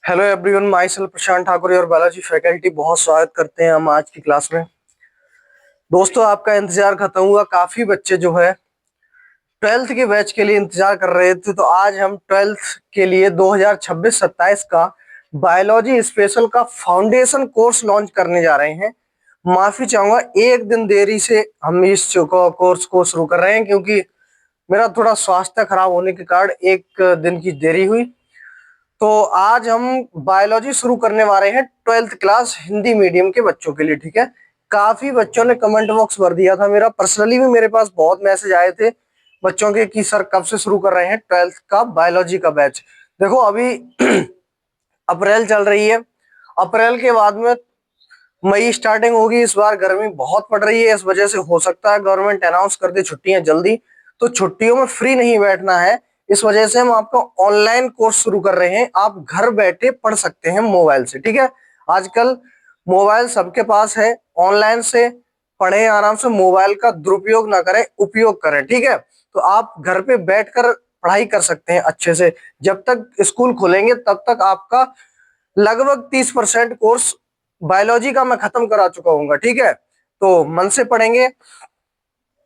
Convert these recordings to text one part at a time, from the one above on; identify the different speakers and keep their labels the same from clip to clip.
Speaker 1: Hello everyone, my self Prashant Thakur और Balaji faculty बहुत स्वागत करते हैं हम आज की क्लास में। दोस्तों, आपका इंतजार खत्म हुआ। काफी बच्चे जो है ट्वेल्थ के बैच के लिए इंतजार कर रहे थे, तो आज हम ट्वेल्थ के लिए 2026-27 का बायोलॉजी स्पेशल का फाउंडेशन कोर्स लॉन्च करने जा रहे हैं। माफी चाहूंगा, एक दिन देरी से हम इस कोर्स को शुरू कर रहे हैं, क्योंकि मेरा थोड़ा स्वास्थ्य खराब होने के कारण एक दिन की देरी हुई। तो आज हम बायोलॉजी शुरू करने वाले हैं ट्वेल्थ क्लास हिंदी मीडियम के बच्चों के लिए। ठीक है, काफी बच्चों ने कमेंट बॉक्स भर दिया था। मेरा पर्सनली भी मेरे पास बहुत मैसेज आए थे बच्चों के कि सर कब से शुरू कर रहे हैं ट्वेल्थ का बायोलॉजी का बैच। देखो, अभी अप्रैल चल रही है। अप्रैल के बाद में मई स्टार्टिंग होगी। इस बार गर्मी बहुत पड़ रही है, इस वजह से हो सकता है गवर्नमेंट अनाउंस कर दे छुट्टियां जल्दी। तो छुट्टियों में फ्री नहीं बैठना है, इस वजह से हम आपका ऑनलाइन कोर्स शुरू कर रहे हैं। आप घर बैठे पढ़ सकते हैं मोबाइल से। ठीक है, आजकल मोबाइल सबके पास है, ऑनलाइन से पढ़ें आराम से। मोबाइल का दुरुपयोग ना करें, उपयोग करें। ठीक है, तो आप घर पे बैठकर पढ़ाई कर सकते हैं अच्छे से। जब तक स्कूल खुलेंगे तब तक आपका लगभग 30% कोर्स बायोलॉजी का मैं खत्म करा चुका हूँ। ठीक है, तो मन से पढ़ेंगे।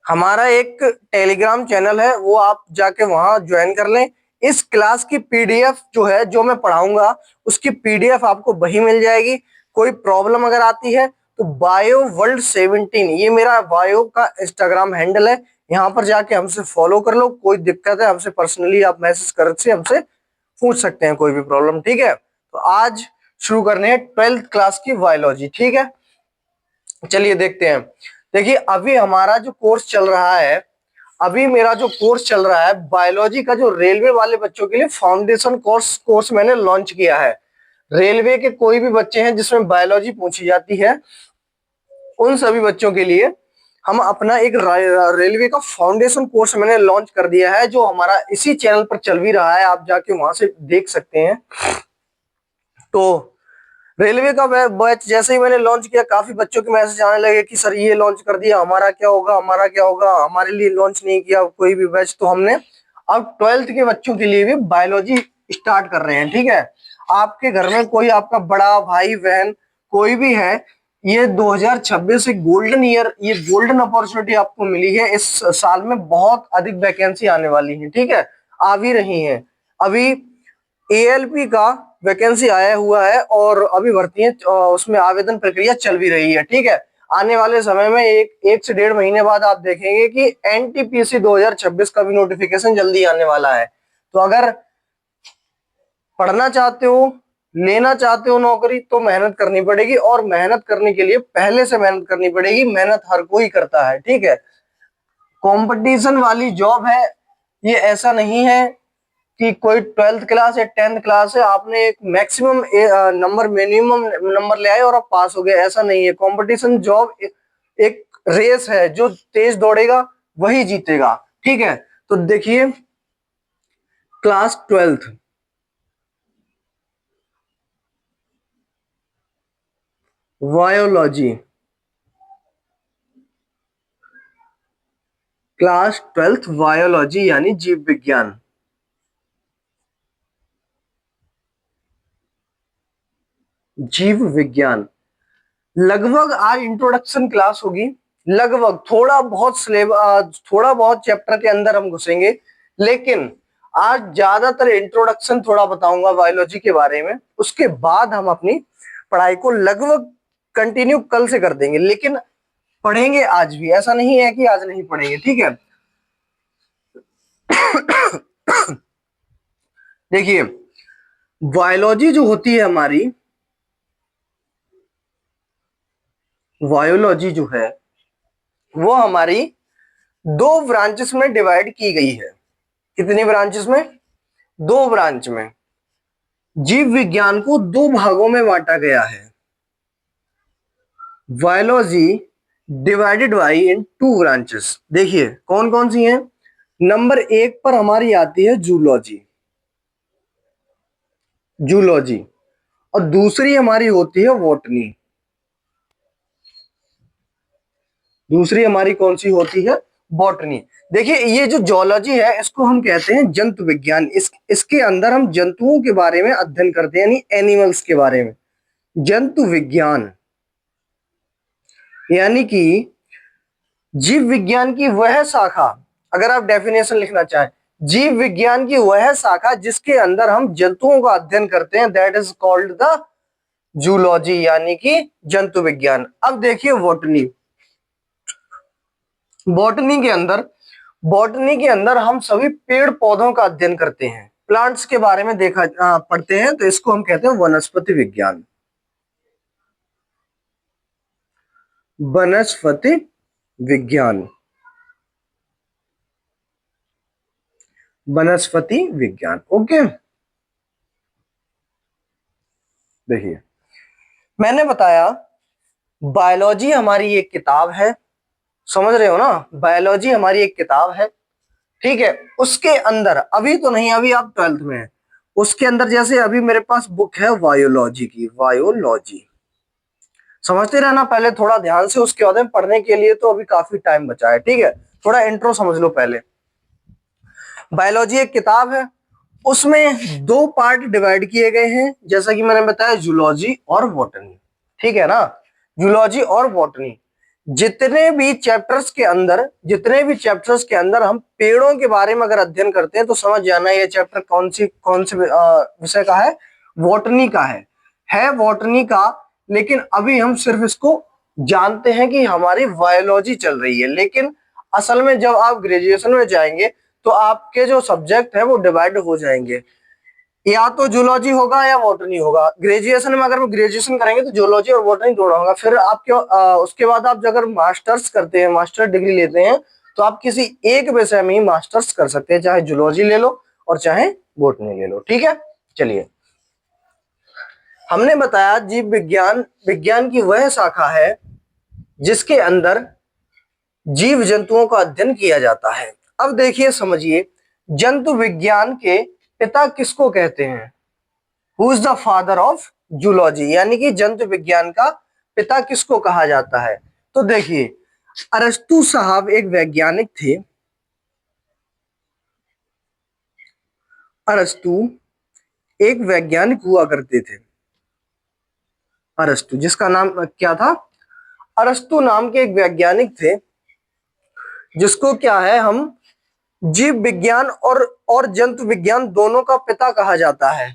Speaker 1: हमारा एक टेलीग्राम चैनल है, वो आप जाके वहां ज्वाइन कर लें। इस क्लास की पीडीएफ जो है, जो मैं पढ़ाऊंगा उसकी पीडीएफ आपको वही मिल जाएगी। कोई प्रॉब्लम अगर आती है तो बायो वर्ल्ड 17 ये मेरा बायो का इंस्टाग्राम हैंडल है, यहाँ पर जाके हमसे फॉलो कर लो। कोई दिक्कत है हमसे पर्सनली आप मैसेज कर से हमसे पूछ सकते हैं, कोई भी प्रॉब्लम। ठीक है, तो आज शुरू करने हैं ट्वेल्थ क्लास की बायोलॉजी। ठीक है, चलिए देखते हैं। देखिए, अभी हमारा जो कोर्स चल रहा है, अभी मेरा जो कोर्स चल रहा है बायोलॉजी का, जो रेलवे वाले बच्चों के लिए फाउंडेशन कोर्स मैंने लॉन्च किया है। रेलवे के कोई भी बच्चे हैं जिसमें बायोलॉजी पूछी जाती है, उन सभी बच्चों के लिए हम अपना एक रेलवे का फाउंडेशन कोर्स मैंने लॉन्च कर दिया है, जो हमारा इसी चैनल पर चल भी रहा है। आप जाके वहां से देख सकते हैं। तो रेलवे का बैच जैसे ही मैंने लॉन्च किया, काफी बच्चों के मैसेज आने लगे कि सर ये लॉन्च कर दिया, हमारा क्या होगा, हमारा क्या होगा, हमारे लिए लॉन्च नहीं किया कोई भी बैच। तो हमने अब ट्वेल्थ के बच्चों के लिए भी बायोलॉजी स्टार्ट कर रहे हैं। ठीक है, आपके घर में कोई आपका बड़ा भाई बहन कोई भी है, ये 2026 एक गोल्डन ईयर, ये गोल्डन अपॉर्चुनिटी आपको मिली है। इस साल में बहुत अधिक वैकेंसी आने वाली है। ठीक है, आ भी रही है। अभी एएलपी का वैकेंसी आया हुआ है और अभी भर्ती है, उसमें आवेदन प्रक्रिया चल भी रही है। ठीक है, आने वाले समय में एक से 1.5 महीने बाद आप देखेंगे कि एनटीपीसी 2026 का भी नोटिफिकेशन जल्दी आने वाला है। तो अगर पढ़ना चाहते हो, लेना चाहते हो नौकरी, तो मेहनत करनी पड़ेगी। और मेहनत करने के लिए पहले से मेहनत करनी पड़ेगी। मेहनत हर कोई करता है। ठीक है, कंपटीशन वाली जॉब है ये। ऐसा नहीं है कि कोई 12th क्लास या 10th क्लास है, आपने एक मैक्सिमम नंबर, मिनिमम नंबर ले आए और आप पास हो गए, ऐसा नहीं है। कंपटीशन जॉब एक रेस है, जो तेज दौड़ेगा वही जीतेगा। ठीक है, तो देखिए, class 12th biology, class 12th biology यानी जीव विज्ञान। जीव विज्ञान लगभग आज इंट्रोडक्शन क्लास होगी। लगभग थोड़ा बहुत सिलेबस, थोड़ा बहुत चैप्टर के अंदर हम घुसेंगे, लेकिन आज ज्यादातर इंट्रोडक्शन थोड़ा बताऊंगा बायोलॉजी के बारे में। उसके बाद हम अपनी पढ़ाई को लगभग कंटिन्यू कल से कर देंगे, लेकिन पढ़ेंगे आज भी। ऐसा नहीं है कि आज नहीं पढ़ेंगे। ठीक है, देखिए, बायोलॉजी जो होती है हमारी, बायोलॉजी जो है वो हमारी दो ब्रांचेस में डिवाइड की गई है। कितनी ब्रांचेस में? दो ब्रांच में। जीव विज्ञान को दो भागों में बांटा गया है। Biology divided by in two branches. देखिए कौन कौन सी हैं। नंबर 1 पर हमारी आती है जूलॉजी, जूलॉजी। और दूसरी हमारी होती है बॉटनी। दूसरी हमारी कौन सी होती है? बॉटनी। देखिए ये जो जूलॉजी है इसको हम कहते हैं जंतु विज्ञान। इसके अंदर हम जंतुओं के बारे में अध्ययन करते हैं, यानी एनिमल्स के बारे में। जंतु विज्ञान यानी कि जीव विज्ञान की वह शाखा, अगर आप डेफिनेशन लिखना चाहें, जीव विज्ञान की वह शाखा जिसके अंदर हम जंतुओं का अध्ययन करते हैं, that is called the zoology, यानी कि जंतु विज्ञान। अब देखिए बॉटनी। बॉटनी के अंदर हम सभी पेड़ पौधों का अध्ययन करते हैं, प्लांट्स के बारे में पढ़ते हैं, तो इसको हम कहते हैं वनस्पति विज्ञान। वनस्पति विज्ञान, वनस्पति विज्ञान। ओके, देखिए मैंने बताया बायोलॉजी हमारी एक किताब है, समझ रहे हो ना, बायोलॉजी हमारी एक किताब है, ठीक है। उसके अंदर अभी तो नहीं, अभी आप 12th में है, उसके अंदर जैसे अभी मेरे पास बुक है बायोलॉजी की, बायोलॉजी समझते रहना पहले थोड़ा ध्यान से, उसके बाद में पढ़ने के लिए तो अभी काफी टाइम बचा है, ठीक है। थोड़ा इंट्रो समझ लो पहले। बायोलॉजी एक किताब है, उसमें दो पार्ट डिवाइड किए गए हैं, जैसा कि मैंने बताया जूलॉजी और बॉटनी, ठीक है ना। जूलॉजी और बॉटनी, जितने भी चैप्टर्स के अंदर हम पेड़ों के बारे में अगर अध्ययन करते हैं तो समझ जाना ये चैप्टर कौन से विषय का है, बॉटनी का है बॉटनी का। लेकिन अभी हम सिर्फ इसको जानते हैं कि हमारी बायोलॉजी चल रही है, लेकिन असल में जब आप ग्रेजुएशन में जाएंगे तो आपके जो सब्जेक्ट है वो डिवाइड हो जाएंगे, या तो जूलॉजी होगा या बॉटनी होगा। ग्रेजुएशन में अगर ग्रेजुएशन करेंगे तो जूलॉजी और बॉटनी दोनों होगा। फिर आपके उसके बाद आप अगर मास्टर्स करते हैं, मास्टर डिग्री लेते हैं, तो आप किसी एक विषय में ही मास्टर्स कर सकते हैं, चाहे जूलॉजी ले लो और चाहे बॉटनी ले लो, ठीक है। चलिए, हमने बताया जीव विज्ञान की वह शाखा है जिसके अंदर जीव जंतुओं का अध्ययन किया जाता है। अब देखिए समझिए, जंतु विज्ञान के पिता किसको कहते हैं? Who is the father of zoology, यानी कि जंतु विज्ञान का पिता किसको कहा जाता है? तो देखिए, अरस्तु साहब एक वैज्ञानिक थे। अरस्तु एक वैज्ञानिक हुआ करते थे। अरस्तु, जिसका नाम क्या था? अरस्तु नाम के एक वैज्ञानिक थे, जिसको क्या है, हम जीव विज्ञान और जंतु विज्ञान दोनों का पिता कहा जाता है।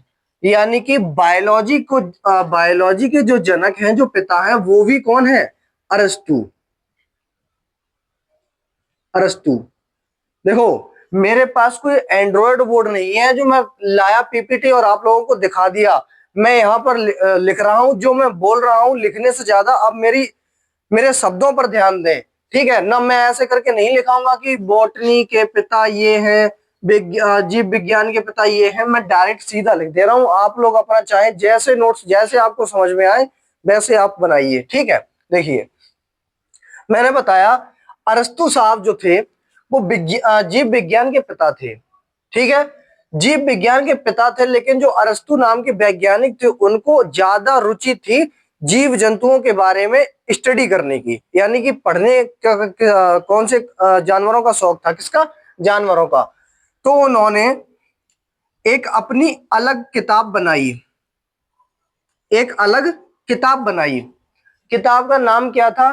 Speaker 1: यानी कि बायोलॉजी के जो जनक हैं, जो पिता हैं, वो भी कौन है? अरस्तु। अरस्तु, देखो मेरे पास कोई एंड्रॉयड बोर्ड नहीं है जो मैं लाया पीपीटी और आप लोगों को दिखा दिया। मैं यहाँ पर लिख रहा हूं, जो मैं बोल रहा हूं लिखने से ज्यादा अब मेरे शब्दों पर ध्यान दें, ठीक है ना। मैं ऐसे करके नहीं लिखाऊंगा कि बॉटनी के पिता ये हैं, जीव विज्ञान के पिता ये हैं। मैं डायरेक्ट सीधा लिख दे रहा हूं, आप लोग अपना चाहे जैसे नोट्स जैसे आपको समझ में आए वैसे आप बनाइए, ठीक है। देखिए, मैंने बताया अरस्तु साहब जो थे वो जीव विज्ञान के पिता थे, ठीक है। जीव विज्ञान के पिता थे, लेकिन जो अरस्तु नाम के वैज्ञानिक थे उनको ज्यादा रुचि थी जीव जंतुओं के बारे में स्टडी करने की, यानी कि पढ़ने कौन से जानवरों का शौक था, किसका? जानवरों का। तो उन्होंने एक अपनी अलग किताब बनाई, एक अलग किताब बनाई। किताब का नाम क्या था?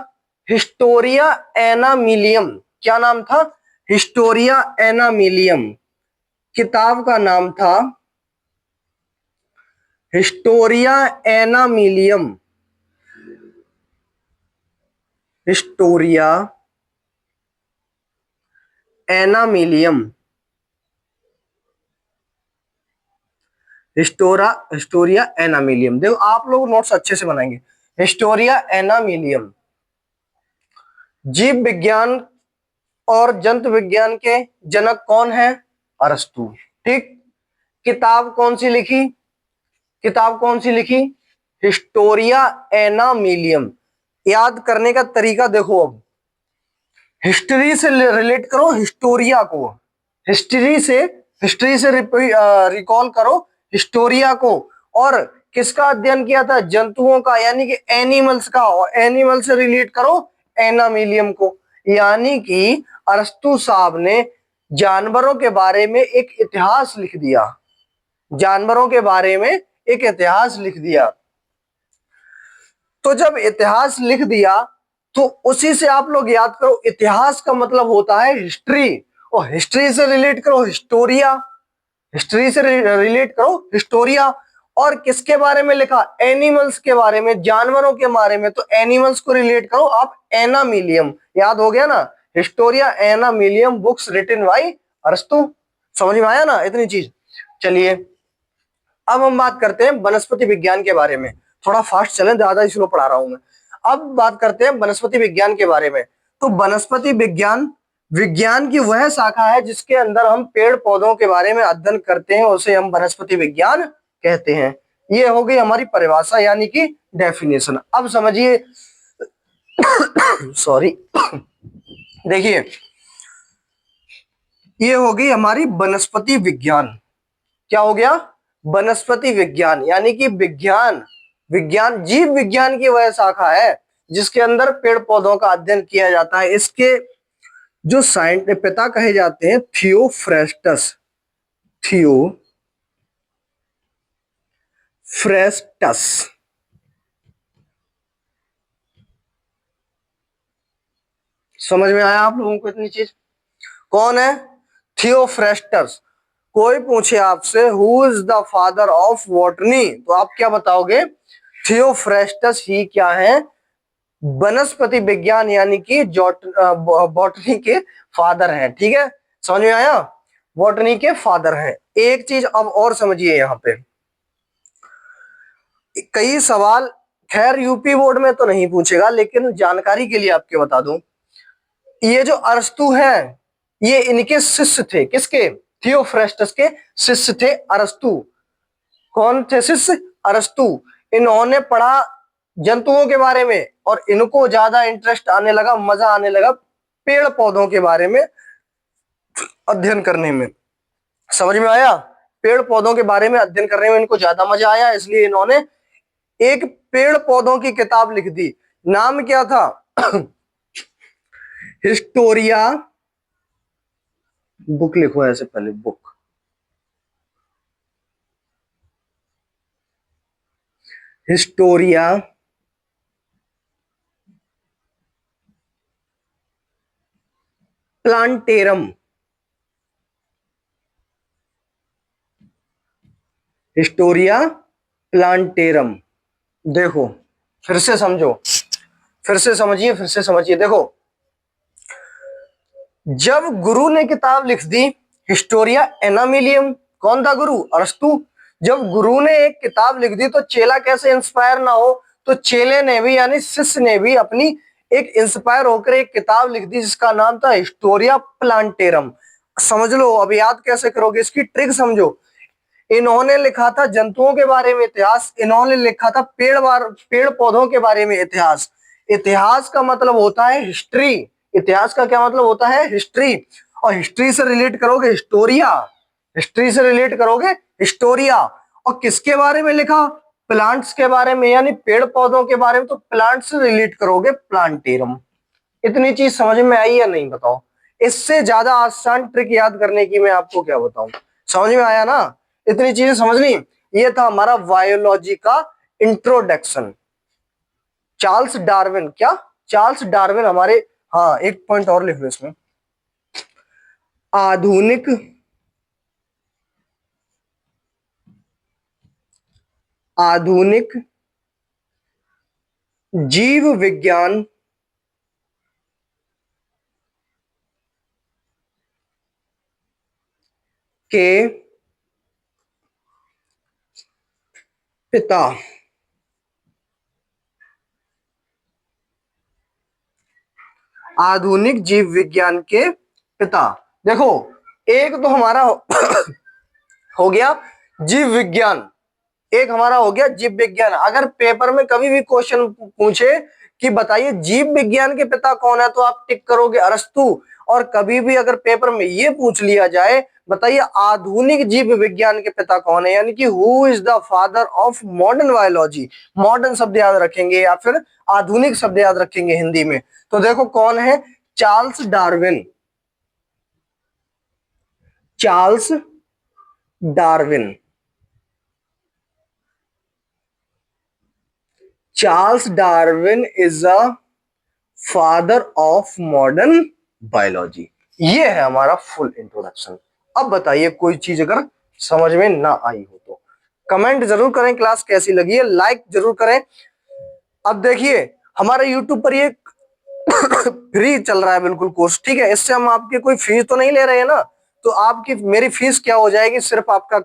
Speaker 1: हिस्टोरिया एनामिलियम। क्या नाम था? हिस्टोरिया एनामिलियम। किताब का नाम था हिस्टोरिया एनामिलियम। हिस्टोरिया एनामिलियम। हिस्टोरिया एनामिलियम। देखो आप लोग नोट्स अच्छे से बनाएंगे। हिस्टोरिया एनामिलियम। जीव विज्ञान और जंतु विज्ञान के जनक कौन है? अरस्तु, ठीक। किताब कौन सी लिखी? किताब कौन सी लिखी? हिस्टोरिया एनामिलियम। याद करने का तरीका देखो, अब हिस्ट्री से रिलेट करो हिस्टोरिया को, हिस्ट्री से रिकॉल करो हिस्टोरिया को। और किसका अध्ययन किया था? जंतुओं का, यानी कि एनिमल्स का, और एनिमल से रिलेट करो एनामिलियम को। यानी कि अरस्तु साहब ने जानवरों के बारे में एक इतिहास लिख दिया, जानवरों के बारे में एक इतिहास लिख दिया। तो जब इतिहास लिख दिया तो उसी से आप लोग याद करो, इतिहास का मतलब होता है हिस्ट्री, और हिस्ट्री से रिलेट करो हिस्टोरिया, हिस्ट्री से रिलेट करो हिस्टोरिया। और किसके बारे में लिखा? एनिमल्स के बारे में, जानवरों के बारे में, तो एनिमल्स को रिलेट करो आप एनामिलियम, याद हो गया ना, हिस्टोरिया एनामिलियम बुक्स रिटन बाय अरस्तु। समझ में आया ना इतनी चीज? चलिए अब हम बात करते हैं वनस्पति विज्ञान के बारे में। थोड़ा फास्ट चलें, ज्यादा स्लो पढ़ा रहा हूं मैं। अब बात करते हैं वनस्पति विज्ञान के बारे में। तो वनस्पति विज्ञान विज्ञान की वह शाखा है जिसके अंदर हम पेड़ पौधों के बारे में अध्ययन करते हैं, उसे हम वनस्पति विज्ञान कहते हैं। ये हो गई हमारी परिभाषा यानी कि डेफिनेशन। अब समझिए सॉरी देखिए, ये हो गई हमारी वनस्पति विज्ञान। क्या हो गया? वनस्पति विज्ञान यानी कि विज्ञान, विज्ञान जीव विज्ञान की वह शाखा है जिसके अंदर पेड़ पौधों का अध्ययन किया जाता है। इसके जो पिता कहे जाते हैं थियोफ्रेस्टस, थियोफ्रेस्टस। समझ में आया आप लोगों को इतनी चीज? कौन है? थियोफ्रेस्टस। कोई पूछे आपसे who is the father of botany, तो आप क्या बताओगे? थियोफ्रेस्टस ही क्या है? वनस्पति विज्ञान यानी कि बॉटनी के फादर हैं। ठीक है, समझ में आया? बॉटनी के फादर हैं। एक चीज अब और समझिए, यहां पे कई सवाल, खैर यूपी बोर्ड में तो नहीं पूछेगा, लेकिन जानकारी के लिए आपके बता दूं, ये जो अरस्तु हैं ये इनके शिष्य थे। किसके? थियोफ्रेस्टस के शिष्य थे अरस्तु। कौन थे शिष्य? अरस्तु। इन्होंने पढ़ा जंतुओं के बारे में और इनको ज्यादा इंटरेस्ट आने लगा, मजा आने लगा पेड़ पौधों के बारे में अध्ययन करने में। समझ में आया? पेड़ पौधों के बारे में अध्ययन करने में इनको ज्यादा मजा आया, इसलिए इन्होंने एक पेड़ पौधों की किताब लिख दी। नाम क्या था? हिस्टोरिया, बुक लिखो ऐसे पहले, book, Historia plantarum, Historia plantarum. देखो फिर से समझो, फिर से समझिए, फिर से समझिए। देखो जब गुरु ने किताब लिख दी हिस्टोरिया एनामिलियम, कौन था गुरु? अरस्तु। जब गुरु ने एक किताब लिख दी तो चेला कैसे इंस्पायर ना हो? तो चेले ने भी यानी शिष्य ने भी अपनी एक इंस्पायर होकर एक किताब लिख दी जिसका नाम था हिस्टोरिया प्लांटेरम। समझ लो, अब याद कैसे करोगे इसकी ट्रिक समझो। इन्होंने लिखा था जंतुओं के बारे में इतिहास, इन्होंने लिखा था पेड़ पौधों के बारे में इतिहास। इतिहास का मतलब होता है हिस्ट्री, इतिहास का क्या मतलब होता है? हिस्ट्री। और हिस्ट्री से रिलेट करोगे हिस्टोरिया, हिस्ट्री से रिलेट करोगे हिस्टोरिया। और किसके बारे में लिखा? प्लांट्स के बारे में, यानी पेड़ पौधों के बारे में, तो प्लांट्स से रिलेट करोगे प्लांटेरम। इतनी चीज समझ में आई या नहीं बताओ? इससे ज्यादा आसान ट्रिक याद करने की मैं आपको क्या बताऊं? समझ में आया ना? इतनी चीजें समझनी। ये था हमारा बायोलॉजी का इंट्रोडक्शन। चार्ल्स डार्विन, क्या चार्ल्स डार्विन हमारे, हाँ एक पॉइंट और लिख लो इसमें, आधुनिक आधुनिक जीव विज्ञान के पिता। आधुनिक जीव विज्ञान के पिता। देखो एक तो हमारा हो गया जीव विज्ञान, एक हमारा हो गया जीव विज्ञान। अगर पेपर में कभी भी क्वेश्चन पूछे कि बताइए जीव विज्ञान के पिता कौन है, तो आप टिक करोगे अरस्तु। और कभी भी अगर पेपर में ये पूछ लिया जाए बताइए आधुनिक जीव विज्ञान के पिता कौन है, यानी कि who is the father of modern biology, modern शब्द याद रखेंगे या फिर आधुनिक शब्द याद रखेंगे हिंदी में, तो देखो कौन है? Charles Darwin, Charles Darwin, Charles Darwin is a father of modern biology. ये है हमारा फुल इंट्रोडक्शन। अब बताइए कोई चीज अगर समझ में ना आई हो तो कमेंट जरूर करें, क्लास कैसी लगी है, लाइक जरूर करें। अब देखिए हमारे यूट्यूब पर ये फ्री चल रहा है बिल्कुल कोर्स, ठीक है, इससे हम आपकी कोई फीस तो नहीं ले रहे हैं ना, तो आपकी मेरी फीस क्या हो जाएगी, सिर्फ आपका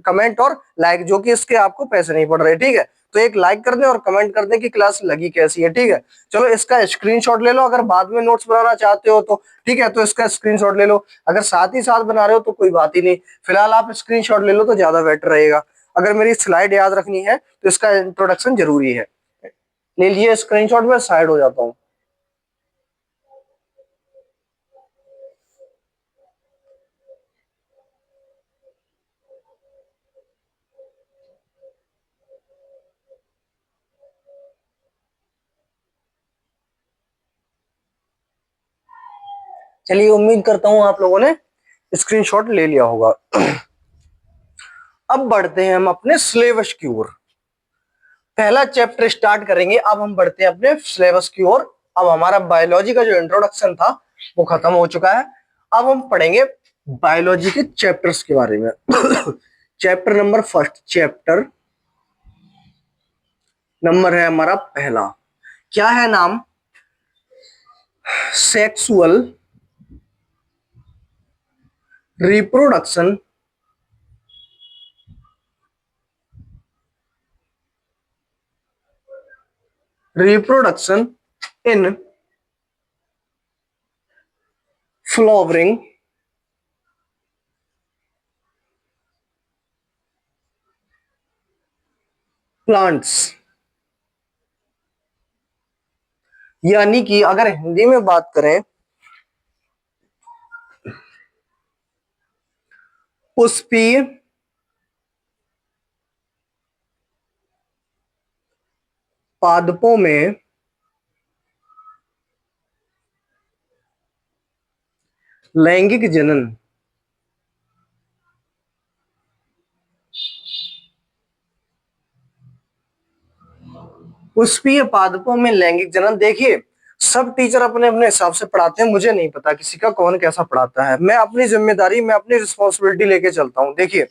Speaker 1: कमेंट और लाइक, जो कि इसके आपको पैसे नहीं पड़ रहे, ठीक है। तो एक लाइक कर दें और कमेंट कर दें कि क्लास लगी कैसी है, ठीक है। चलो इसका स्क्रीनशॉट ले लो, अगर बाद में नोट्स बनाना चाहते हो तो ठीक है, तो इसका स्क्रीनशॉट ले लो। अगर साथ ही साथ बना रहे हो तो कोई बात ही नहीं, फिलहाल आप स्क्रीनशॉट ले लो तो ज्यादा बेटर रहेगा। अगर मेरी स्लाइड याद रखनी है तो इसका इंट्रोडक्शन जरूरी है। ले लीजिए स्क्रीनशॉट, में साइड हो जाता हूँ। चलिए उम्मीद करता हूं आप लोगों ने स्क्रीनशॉट ले लिया होगा। अब बढ़ते हैं हम अपने सिलेबस की ओर, पहला चैप्टर स्टार्ट करेंगे। अब हम बढ़ते हैं अपने सिलेबस की ओर। अब हमारा बायोलॉजी का जो इंट्रोडक्शन था वो खत्म हो चुका है। अब हम पढ़ेंगे बायोलॉजी के चैप्टर्स के बारे में। Chapter number first, chapter number है हमारा पहला, क्या है नाम, sexual reproduction reproduction in flowering plants. यानी कि अगर हिंदी में बात करें, पुष्पीय पादपों में लैंगिक जनन, पुष्पीय पादपों में लैंगिक जनन। देखिए सब टीचर अपने अपने हिसाब से पढ़ाते हैं, मुझे नहीं पता किसी का कौन कैसा पढ़ाता है। मैं अपनी जिम्मेदारी, मैं अपनी रिस्पॉन्सिबिलिटी लेके चलता हूं। देखिए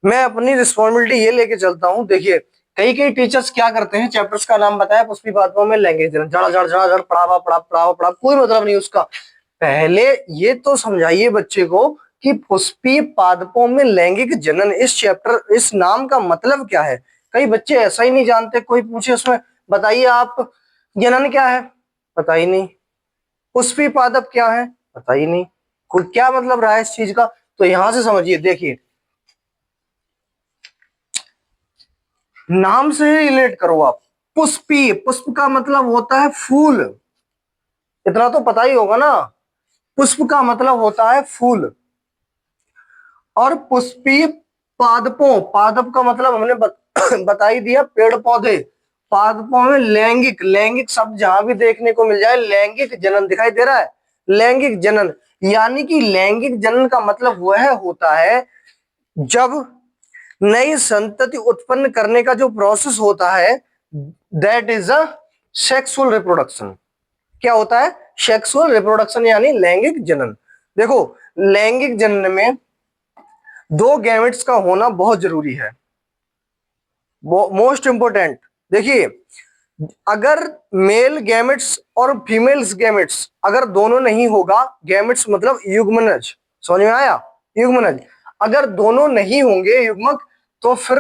Speaker 1: मैं अपनी रिस्पॉन्सिबिलिटी ये लेके चलता हूँ। देखिए कई कई टीचर्स क्या करते हैं, चैप्टर्स का नाम बताया, पुष्पीय पादपों में लैंगिक जनन, जड़ा जड़ जड़ा जड़ पढ़ावा पढ़ा पढ़ावा पढ़ा, कोई मतलब नहीं उसका। पहले ये तो समझाइए बच्चे को कि पुष्पीय पादपों में लैंगिक जनन, इस चैप्टर, इस नाम का मतलब क्या है। कई बच्चे ऐसा ही नहीं जानते, कोई पूछे उसमें बताइए आप जनन क्या है, पता ही नहीं, पुष्पीय पादप क्या है, पता ही नहीं, क्या मतलब रहा है इस चीज का। तो यहां से समझिए, देखिए नाम से ही रिलेट करो आप। पुष्पीय, पुष्प का मतलब होता है फूल, इतना तो पता ही होगा ना, पुष्प का मतलब होता है फूल। और पुष्पीय पादपों, पादप का मतलब हमने बता ही दिया, पेड़ पौधे। पादपों में लैंगिक, लैंगिक शब्द जहां भी देखने को मिल जाए, लैंगिक जनन दिखाई दे रहा है, लैंगिक जनन। यानी कि लैंगिक जनन का मतलब वह होता है जब नई संतति उत्पन्न करने का जो प्रोसेस होता है, that is a sexual reproduction. क्या होता है, सेक्सुअल रिप्रोडक्शन यानी लैंगिक जनन। देखो लैंगिक जनन में दो गैमेट्स का होना बहुत जरूरी है, मोस्ट इंपोर्टेंट। देखिए अगर मेल गैमेट्स और फीमेल्स गैमेट्स अगर दोनों नहीं होगा, गैमेट्स मतलब युग्मनज, समझ में आया, युग्मनज अगर दोनों नहीं होंगे युग्मक, तो फिर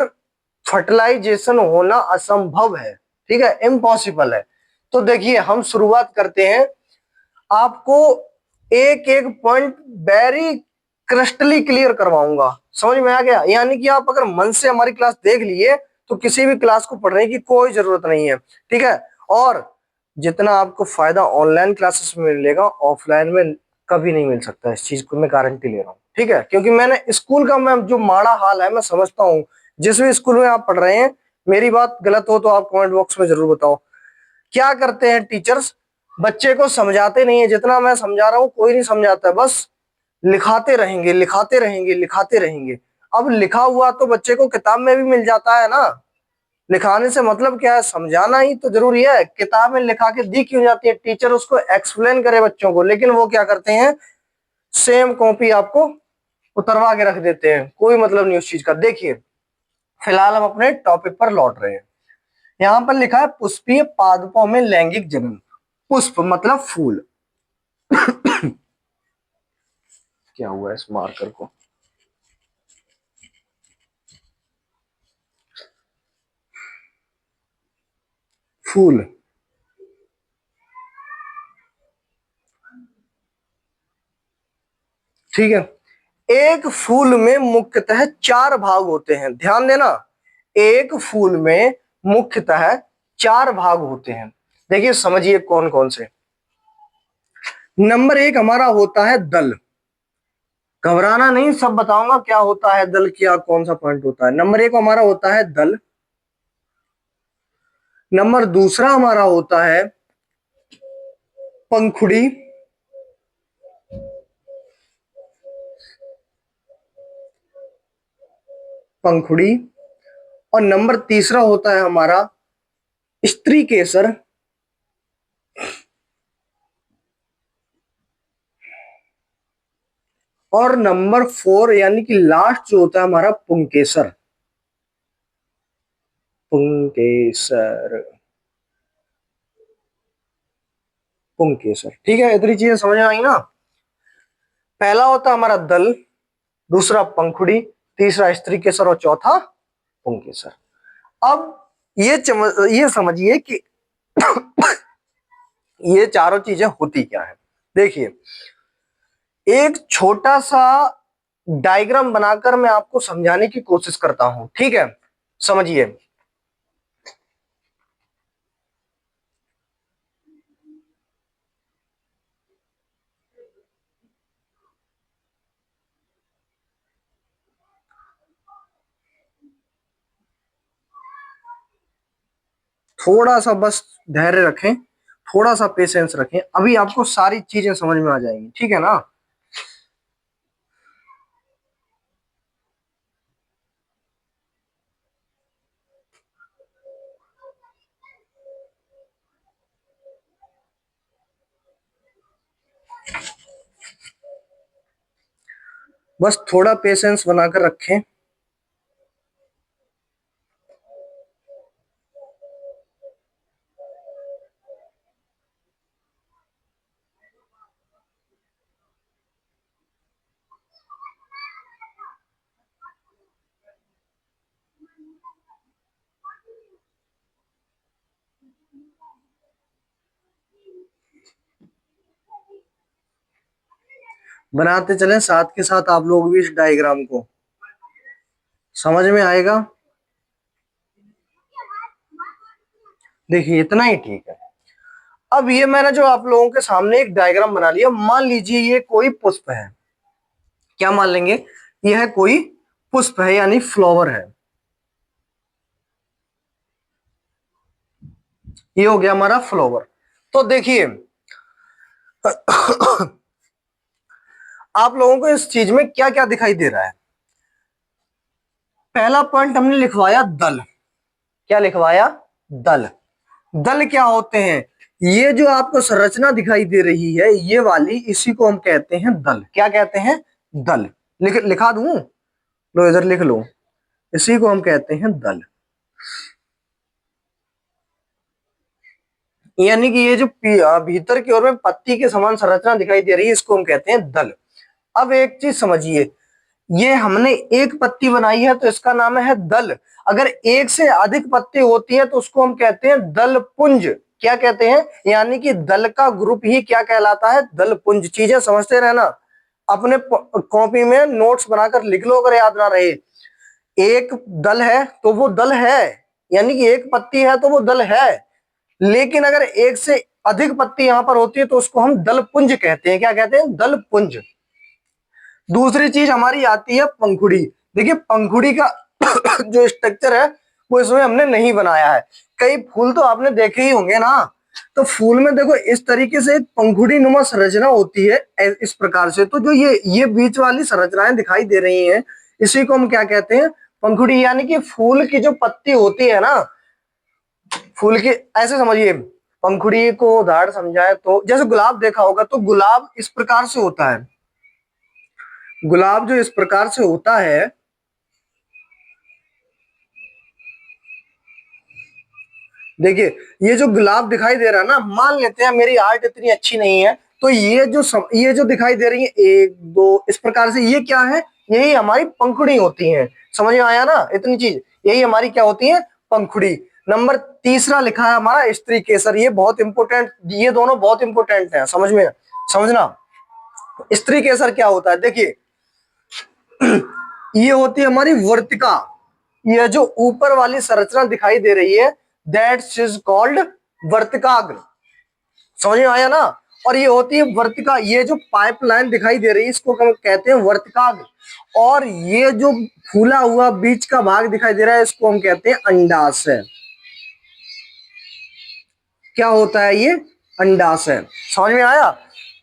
Speaker 1: फर्टिलाइजेशन होना असंभव है, ठीक है, इम्पॉसिबल है। तो देखिए हम शुरुआत करते हैं, आपको एक एक पॉइंट वेरी क्रिस्टली क्लियर करवाऊंगा, समझ में आ गया। यानी कि आप अगर मन से हमारी क्लास देख लिए तो किसी भी क्लास को पढ़ने की कोई जरूरत नहीं है, ठीक है। और जितना आपको फायदा ऑनलाइन क्लासेस में मिलेगा, ऑफलाइन में कभी नहीं मिल सकता, इस चीज को मैं गारंटी ले रहा हूँ, ठीक है। क्योंकि मैंने स्कूल का मैं जो माड़ा हाल है मैं समझता हूँ, जिस भी स्कूल में आप पढ़ रहे हैं मेरी बात गलत हो तो आप कमेंट बॉक्स में जरूर बताओ। क्या करते हैं टीचर्स, बच्चे को समझाते नहीं है, जितना मैं समझा रहा हूं कोई नहीं समझाता है, बस लिखाते रहेंगे लिखाते रहेंगे लिखाते रहेंगे। अब लिखा हुआ तो बच्चे को किताब में भी मिल जाता है ना, लिखाने से मतलब क्या है, समझाना ही तो जरूरी है। किताब में लिखा के दी क्यों जाती है, टीचर उसको एक्सप्लेन करे बच्चों को, लेकिन वो क्या करते हैं, सेम कॉपी आपको उतरवा के रख देते हैं, कोई मतलब नहीं उस चीज का। देखिए फिलहाल हम अपने टॉपिक पर लौट रहे हैं। यहां पर लिखा है पुष्पीय पादपों में लैंगिक जनन। पुष्प मतलब फूल। क्या हुआ इस मार्कर को, फूल, ठीक है। एक फूल में मुख्यतः 4 भाग होते हैं, ध्यान देना। एक फूल में मुख्यतः 4 भाग होते हैं। देखिए समझिए कौन कौन से। नंबर 1 हमारा होता है दल। घबराना नहीं, सब बताऊंगा क्या होता है दल, क्या कौन सा पॉइंट होता है। नंबर 1 हमारा होता है दल। नंबर दूसरा हमारा होता है पंखुड़ी। पंखुड़ी। और नंबर तीसरा होता है हमारा स्त्री केसर। और नंबर 4 यानी कि लास्ट जो होता है हमारा पुंकेसर। पुंकेसर, पुंकेसर, ठीक है। इतनी चीजें समझ में आई ना। पहला होता है हमारा दल, दूसरा पंखुड़ी, तीसरा स्त्री केसर और चौथा पुंकेसर। अब ये समझिए कि ये चारों चीजें होती क्या है। देखिए एक छोटा सा डायग्राम बनाकर मैं आपको समझाने की कोशिश करता हूं, ठीक है। समझिए, थोड़ा सा बस धैर्य रखें, थोड़ा सा पेशेंस रखें, अभी आपको सारी चीजें समझ में आ जाएंगी, ठीक है ना। बस थोड़ा पेशेंस बनाकर रखें। बनाते चलें साथ के साथ, आप लोग भी इस डायग्राम को समझ में आएगा। देखिए इतना ही ठीक है। अब ये मैंने जो आप लोगों के सामने एक डायग्राम बना लिया, मान लीजिए ये कोई पुष्प है। क्या मान लेंगे, यह कोई पुष्प है यानी फ्लावर है। ये हो गया हमारा फ्लावर। तो देखिए आप लोगों को इस चीज में क्या क्या दिखाई दे रहा है। पहला पॉइंट हमने लिखवाया दल। क्या लिखवाया, दल। दल क्या होते हैं, ये जो आपको संरचना दिखाई दे रही है ये वाली, इसी को हम कहते हैं दल। क्या कहते हैं, दल। लिखा दूं, लो इधर लिख लो, इसी को हम कहते हैं दल। यानी कि ये जो भीतर की ओर में पत्ती के समान संरचना दिखाई दे रही है, इसको हम कहते हैं दल। अब एक चीज समझिए, ये हमने एक पत्ती बनाई है तो इसका नाम है दल। अगर एक से अधिक पत्ती होती है तो उसको हम कहते हैं दल पुंज। क्या कहते हैं, यानी कि दल का ग्रुप ही क्या कहलाता है, दल पुंज। चीजें समझते रहना, अपने कॉपी में नोट्स बनाकर लिख लो अगर याद ना रहे। एक दल है तो वो दल है, यानी कि एक पत्ती है तो वो दल है। लेकिन अगर एक से अधिक पत्ती यहां पर होती है तो उसको हम दल पुंज कहते हैं। क्या कहते हैं, दल पुंज। दूसरी चीज हमारी आती है पंखुड़ी। देखिए पंखुड़ी का जो स्ट्रक्चर है वो इसमें हमने नहीं बनाया है। कई फूल तो आपने देखे ही होंगे ना, तो फूल में देखो इस तरीके से एक पंखुड़ी नुमा संरचना होती है इस प्रकार से। तो जो ये बीच वाली संरचनाएं दिखाई दे रही हैं, इसी को हम क्या कहते हैं, पंखुड़ी। यानी कि फूल की जो पत्ती होती है ना, फूल की, ऐसे समझिए, पंखुड़ी को उदाहरण समझाए तो जैसे गुलाब देखा होगा, तो गुलाब इस प्रकार से होता है। गुलाब जो इस प्रकार से होता है, देखिए ये जो गुलाब दिखाई दे रहा है ना, मान लेते हैं मेरी आर्ट इतनी अच्छी नहीं है, तो ये जो दिखाई दे रही है एक दो इस प्रकार से, ये क्या है, यही हमारी पंखुड़ी होती है। समझ में आया ना इतनी चीज, यही हमारी क्या होती है, पंखुड़ी। नंबर तीसरा लिखा है हमारा स्त्री केसर। ये बहुत इंपोर्टेंट, ये दोनों बहुत इंपोर्टेंट है, समझना। स्त्री केसर क्या होता है, देखिए ये होती है हमारी वर्तिका। ये जो ऊपर वाली संरचना दिखाई दे रही है, दैट्स इज कॉल्ड वर्तिकाग्र। समझ में आया ना। और ये होती है वर्तिका, ये जो पाइपलाइन दिखाई दे रही है इसको हम कहते हैं वर्तिकाग्र। और ये जो फूला हुआ बीच का भाग दिखाई दे रहा है इसको हम कहते हैं अंडाशय। क्या होता है ये, अंडाशय। समझ में आया।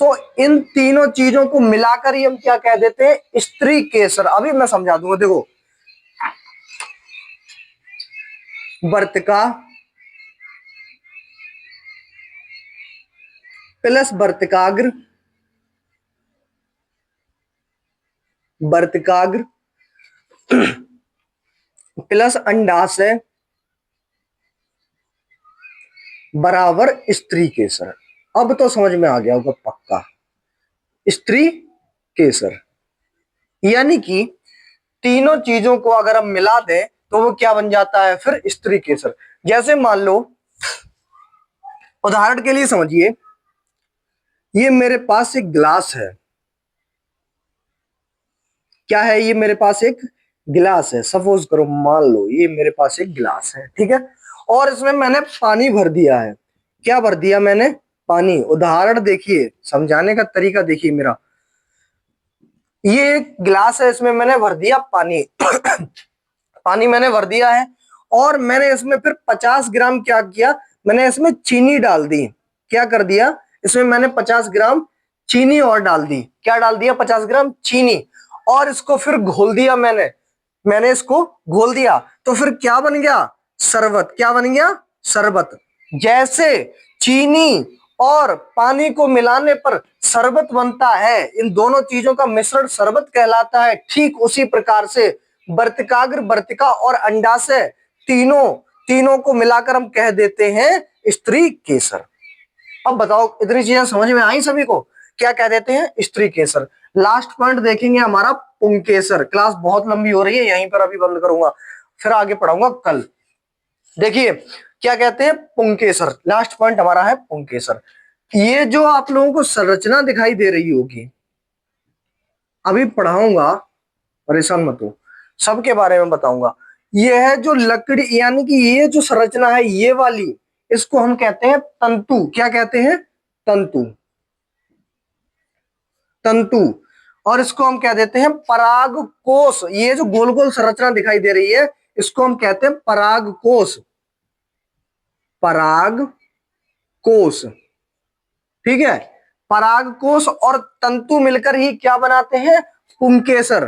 Speaker 1: तो इन तीनों चीजों को मिलाकर ही हम क्या कह देते हैं, स्त्री केसर। अभी मैं समझा दूंगा, देखो वर्तिका प्लस वर्तिकाग्र, वर्तिकाग्र प्लस अंडाशय बराबर स्त्री केसर। अब तो समझ में आ गया होगा पक्का, स्त्री केसर। यानी कि तीनों चीजों को अगर हम मिला दें तो वो क्या बन जाता है फिर, स्त्री केसर। जैसे मान लो, उदाहरण के लिए समझिए, ये मेरे पास एक गिलास है। क्या है, ये मेरे पास एक गिलास है। सपोज करो, मान लो ये मेरे पास एक गिलास है, ठीक है, और इसमें मैंने पानी भर दिया है। क्या भर दिया मैंने, पानी। उदाहरण देखिए, समझाने का तरीका देखिए मेरा। ये एक गिलास है, इसमें मैंने भर दिया पानी पानी मैंने भर दिया है, और मैंने इसमें फिर 50 ग्राम क्या किया, मैंने इसमें चीनी डाल दी। क्या कर दिया, इसमें मैंने 50 ग्राम चीनी और डाल दी। क्या डाल दिया, 50 ग्राम चीनी। और इसको फिर घोल दिया मैंने इसको घोल दिया, तो फिर क्या बन गया, शरबत। क्या बन गया, शरबत। जैसे चीनी और पानी को मिलाने पर शरबत बनता है, इन दोनों चीजों का मिश्रण शरबत कहलाता है, ठीक उसी प्रकार से वर्तिकाग्र, वर्तिका और अंडाशय तीनों को मिलाकर हम कह देते हैं स्त्री केसर। अब बताओ, इतनी चीजें समझ में आई सभी को, क्या कह देते हैं, स्त्री केसर। लास्ट पॉइंट देखेंगे हमारा पुंकेसर। क्लास बहुत लंबी हो रही है, यहीं पर अभी बंद करूंगा, फिर आगे पढ़ाऊंगा कल। देखिए क्या कहते हैं, पुंकेसर। लास्ट पॉइंट हमारा है पुंकेसर। ये जो आप लोगों को संरचना दिखाई दे रही होगी, अभी पढ़ाऊंगा, परेशान मत हो, सबके बारे में बताऊंगा। ये है जो लकड़ी, यानी कि ये जो संरचना है ये वाली, इसको हम कहते हैं तंतु। क्या कहते हैं, तंतु। तंतु। और इसको हम कह देते हैं परागकोश। ये जो गोल गोल संरचना दिखाई दे रही है इसको हम कहते हैं परागकोश। परागकोश, ठीक है। परागकोश और तंतु मिलकर ही क्या बनाते हैं, पुंकेसर।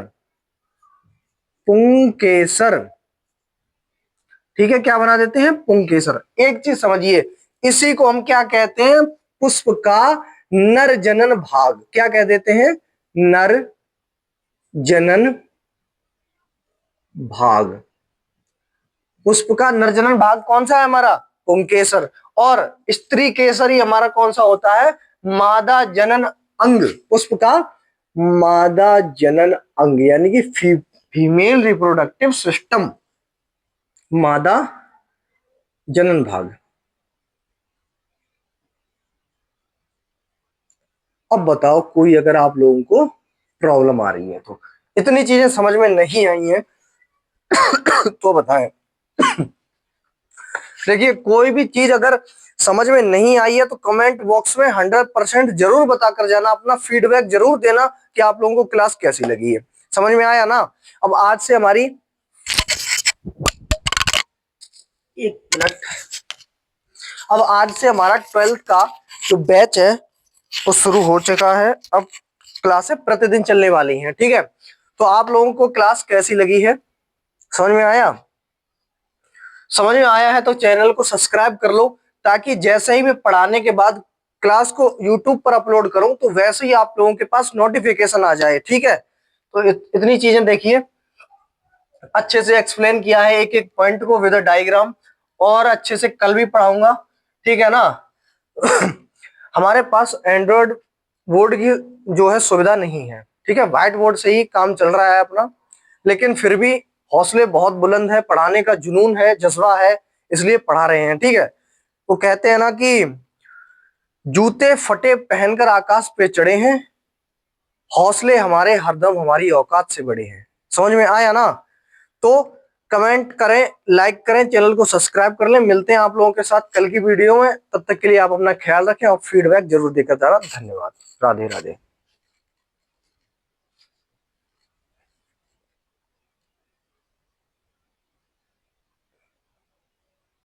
Speaker 1: पुंकेसर, ठीक है, क्या बना देते हैं, पुंकेसर। एक चीज समझिए, इसी को हम क्या कहते हैं, पुष्प का नर जनन भाग। क्या कह देते हैं, नर जनन भाग। पुष्प का नर जनन भाग कौन सा है हमारा, पुंकेसर। और स्त्री केसर ही हमारा कौन सा होता है, मादा जनन अंग। पुष्प का मादा जनन अंग, यानी कि फीमेल रिप्रोडक्टिव सिस्टम, मादा जनन भाग। अब बताओ, कोई अगर आप लोगों को प्रॉब्लम आ रही है तो, इतनी चीजें समझ में नहीं आई हैं तो बताएं। देखिए कोई भी चीज अगर समझ में नहीं आई है तो कमेंट बॉक्स में 100% जरूर बताकर जाना, अपना फीडबैक जरूर देना कि आप लोगों को क्लास कैसी लगी है। समझ में आया ना। अब आज से हमारी एक मिनट। अब आज से हमारा 12th का जो बैच है वो शुरू हो चुका है। अब क्लासें प्रतिदिन चलने वाली हैं, ठीक है। तो आप लोगों को क्लास कैसी लगी है, समझ में आया? समझ में आया है तो चैनल को सब्सक्राइब कर लो, ताकि जैसे ही मैं पढ़ाने के बाद क्लास को यूट्यूब पर अपलोड करूं तो वैसे ही आप लोगों के पास नोटिफिकेशन आ जाए, ठीक है। तो इतनी चीजें देखिए, अच्छे से एक्सप्लेन किया है एक एक पॉइंट को विद डायग्राम, और अच्छे से कल भी पढ़ाऊंगा, ठीक है ना। हमारे पास एंड्रॉयड बोर्ड की जो है सुविधा नहीं है, ठीक है। व्हाइट बोर्ड से ही काम चल रहा है अपना, लेकिन फिर भी हौसले बहुत बुलंद है, पढ़ाने का जुनून है, जज्बा है, इसलिए पढ़ा रहे हैं, ठीक है। वो कहते हैं ना कि जूते फटे पहनकर आकाश पे चढ़े हैं, हौसले हमारे हरदम हमारी औकात से बड़े हैं। समझ में आया ना? तो कमेंट करें, लाइक करें, चैनल को सब्सक्राइब कर लें। मिलते हैं आप लोगों के साथ कल की वीडियो में, तब तक के लिए आप अपना ख्याल रखें और फीडबैक जरूर देकर जाना। धन्यवाद। राधे राधे।